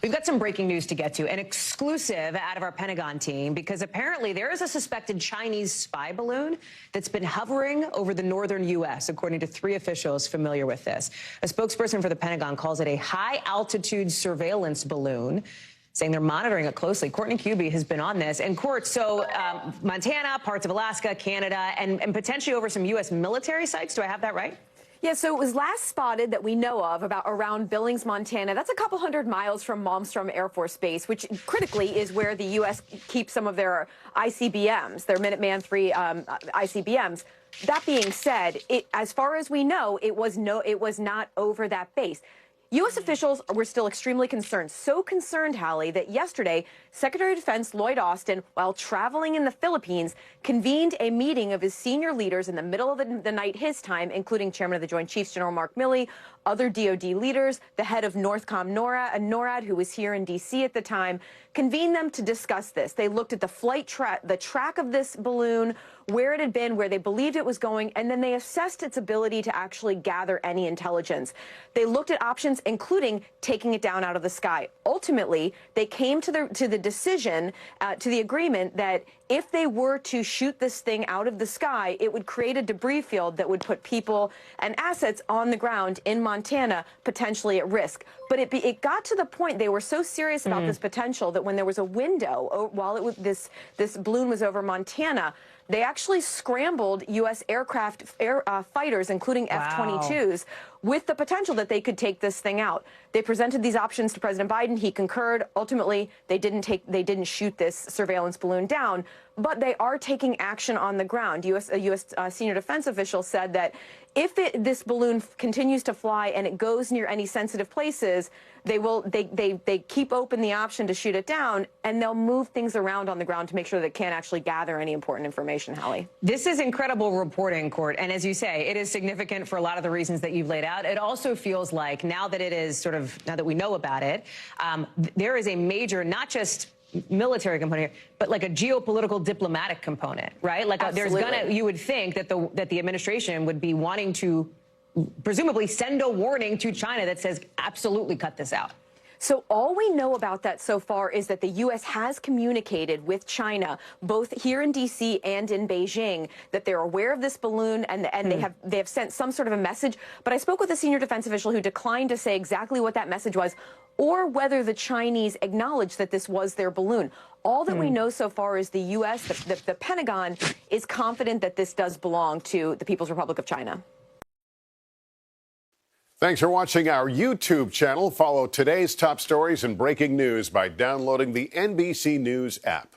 We've got some breaking news to get to, an exclusive out of our Pentagon team, because apparently there is a suspected Chinese spy balloon that's been hovering over the northern U.S., according to 3 officials familiar with this. A spokesperson for the Pentagon calls it a high-altitude surveillance balloon, saying they're monitoring it closely. Courtney Cubie has been on this. And Court, so Montana, parts of Alaska, Canada, and potentially over some U.S. military sites. Do I have that right? Yeah, so it was last spotted that we know of about around Billings, Montana. That's a couple hundred miles from Malmstrom Air Force Base, which critically is where the U.S. keeps some of their ICBMs, their Minuteman III ICBMs. That being said, as far as we know, it was not over that base. U.S. officials were still extremely concerned, so concerned, Hallie, that yesterday, Secretary of Defense Lloyd Austin, while traveling in the Philippines, convened a meeting of his senior leaders in the middle of the night his time, including Chairman of the Joint Chiefs, General Mark Milley, other DOD leaders, the head of NORTHCOM NORAD, who was here in D.C. at the time, convened them to discuss this. They looked at the track of this balloon, where it had been, where they believed it was going, and then they assessed its ability to actually gather any intelligence. They looked at options, including taking it down out of the sky. Ultimately, they came to the decision, to the agreement that if they were to shoot this thing out of the sky, it would create a debris field that would put people and assets on the ground in Montana potentially at risk. But it got to the point, they were so serious about this potential that when there was a window while this balloon was over Montana, they actually scrambled U.S. fighters, including F-22s, with the potential that they could take this thing out. They presented these options to President Biden. He concurred. Ultimately, they didn't shoot this surveillance balloon down, but they are taking action on the ground. A U.S. Senior defense official said that if this balloon continues to fly and it goes near any sensitive places, they keep open the option to shoot it down, and they'll move things around on the ground to make sure that it can't actually gather any important information, Hallie. This is incredible reporting, Court. And as you say, it is significant for a lot of the reasons that you've laid out. It also feels like now that now that we know about it, there is a major, not just military component here, but like a geopolitical diplomatic component, right? Like you would think that the administration would be wanting to presumably send a warning to China that says absolutely cut this out. So all we know about that so far is that the U.S. has communicated with China, both here in D.C. and in Beijing, that they're aware of this balloon and they have sent some sort of a message. But I spoke with a senior defense official who declined to say exactly what that message was or whether the Chinese acknowledged that this was their balloon. All that we know so far is the U.S., the Pentagon, is confident that this does belong to the People's Republic of China. Thanks for watching our YouTube channel. Follow today's top stories and breaking news by downloading the NBC News app.